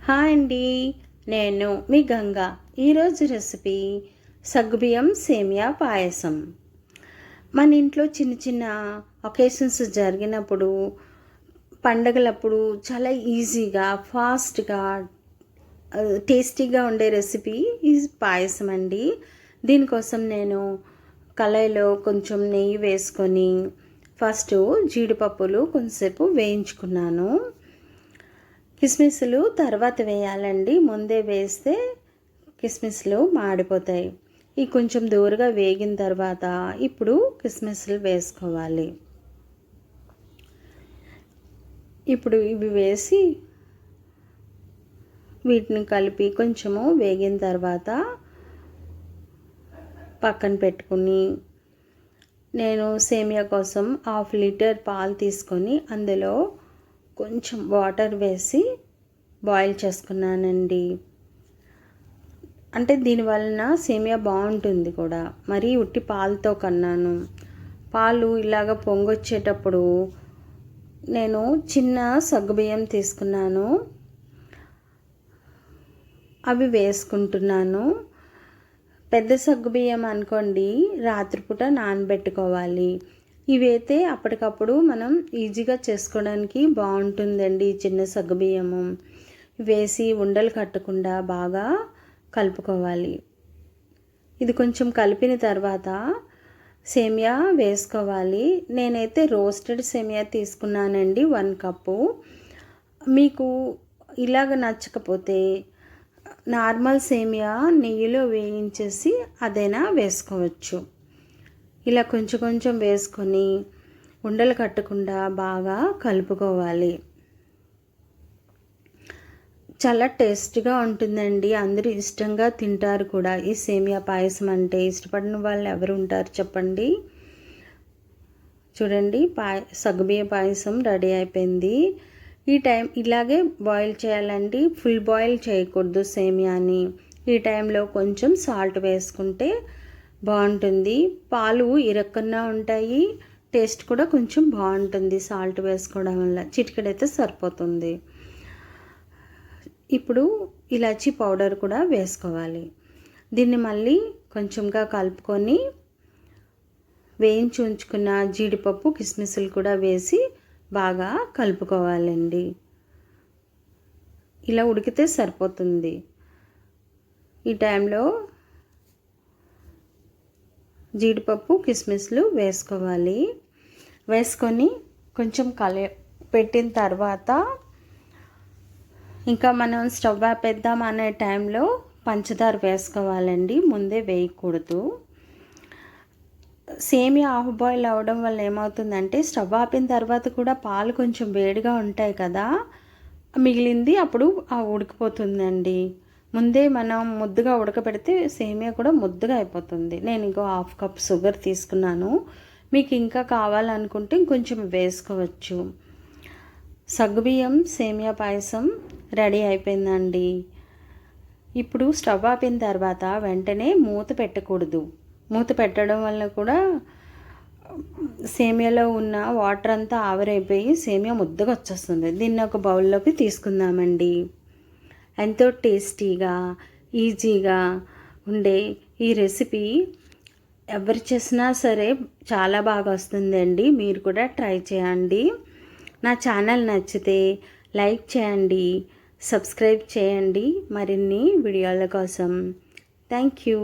Hi అండి, నేను మీ గంగా. ఈరోజు రెసిపీ సగ్గుబియ్యం సేమియా పాయసం. మన ఇంట్లో చిన్న చిన్న ఒకేషన్స్ జరిగినప్పుడు, పండగలప్పుడు చాలా ఈజీగా, ఫాస్ట్గా, టేస్టీగా ఉండే రెసిపీ ఈ పాయసం అండి. దీనికోసం నేను కళాయిలో కొంచెం నెయ్యి వేసుకొని ఫస్ట్ జీడిపప్పులు కొంచెంసేపు వేయించుకున్నాను. కిస్మిస్లు తర్వాత వేయాలండి, ముందే వేస్తే కిస్మిస్లు మాడిపోతాయి. ఈ కొంచెం దూరగా వేగిన తర్వాత ఇప్పుడు కిస్మిస్లు వేసుకోవాలి. ఇప్పుడు ఇవి వేసి వీటిని కలిపి కొంచెము వేగిన తర్వాత పక్కన పెట్టుకుని, నేను సేమియా కోసం 1/2 లీటర్ పాలు తీసుకొని అందులో కొంచెం వాటర్ వేసి బాయిల్ చేసుకున్నానండి. అంటే దీనివలన సేమియా బాగుంటుంది కూడా, మరీ ఉట్టి పాలతో కన్నాను. పాలు ఇలాగ పొంగొచ్చేటప్పుడు నేను చిన్న సగ్గుబియ్యం తీసుకున్నాను, అవి వేసుకుంటున్నాను. పెద్ద సగ్గుబియ్యం అనుకోండి, రాత్రిపూట నానబెట్టుకోవాలి. ఇవైతే అప్పటికప్పుడు మనం ఈజీగా చేసుకోవడానికి బాగుంటుందండి. చిన్న సగ్గుబియ్యము వేసి ఉండలు కట్టకుండా బాగా కలుపుకోవాలి. ఇది కొంచెం కలిపిన తర్వాత సేమియా వేసుకోవాలి. నేనైతే రోస్టెడ్ సేమియా తీసుకున్నానండి, 1 కప్పు. మీకు ఇలాగ నచ్చకపోతే నార్మల్ సేమియా నెయ్యిలో వేయించేసి అదైనా వేసుకోవచ్చు. ఇలా కొంచెం కొంచెం వేసుకొని ఉండలు కట్టకుండా బాగా కలుపుకోవాలి. చాలా టేస్ట్గా ఉంటుందండి, అందరూ ఇష్టంగా తింటారు కూడా. ఈ సేమియా పాయసం అంటే ఇష్టపడిన వాళ్ళు ఎవరు ఉంటారు చెప్పండి. చూడండి, సగ్గుబియ్య పాయసం రెడీ అయిపోయింది. ఈ టైం ఇలాగే బాయిల్ చేయాలండి, ఫుల్ బాయిల్ చేయకూడదు సేమియాని. ఈ టైంలో కొంచెం సాల్ట్ వేసుకుంటే బాగుంటుంది. పాలు ఇరక్కన్నా ఉంటాయి, టేస్ట్ కూడా కొంచెం బాగుంటుంది సాల్ట్ వేసుకోవడం వల్ల. చిటికెడైతే సరిపోతుంది. ఇప్పుడు ఇలాచీ పౌడర్ కూడా వేసుకోవాలి. దీన్ని మళ్ళీ కొంచెంగా కలుపుకొని వేయించి ఉంచుకున్న జీడిపప్పు కిస్మిస్లు కూడా వేసి బాగా కలుపుకోవాలండి. ఇలా ఉడికితే సరిపోతుంది. ఈ టైంలో జీడిపప్పు కిస్మిస్లు వేసుకోవాలి. వేసుకొని కొంచెం పెట్టిన తర్వాత ఇంకా మనం స్టవ్ ఆపేద్దాం అనే టైంలో పంచదార వేసుకోవాలండి, ముందే వేయకూడదు. సేమియా హాఫ్ బాయిల్ అవ్వడం వల్ల ఏమవుతుందంటే, స్టవ్ ఆపిన తర్వాత కూడా పాలు కొంచెం వేడిగా ఉంటాయి కదా, మిగిలింది అప్పుడు ఉడికిపోతుందండి. ముందే మనం ముద్దుగా ఉడకబెడితే సేమియా కూడా ముద్దుగా అయిపోతుంది. నేను ఇంకో 1/2 కప్ షుగర్ తీసుకున్నాను. మీకు ఇంకా కావాలనుకుంటే ఇంకొంచెం వేసుకోవచ్చు. సగ్గుబియ్యం సేమియా పాయసం రెడీ అయిపోయిందండి. ఇప్పుడు స్టవ్ ఆపిన తర్వాత వెంటనే మూత పెట్టకూడదు. మూత పెట్టడం వల్ల కూడా సేమియాలో ఉన్న వాటర్ అంతా ఆవిరైపోయి సేమియా ముద్దగా వచ్చేస్తుంది. దీన్ని ఒక బౌల్లోకి తీసుకుందామండి. ఎంతో టేస్టీగా, ఈజీగా ఉండే ఈ రెసిపీ ఎవరు చేసినా సరే చాలా బాగా వస్తుందండి. మీరు కూడా ట్రై చేయండి. నా ఛానల్ నచ్చితే లైక్ చేయండి, సబ్స్క్రైబ్ చేయండి మరిన్ని వీడియోల కోసం. Thank you.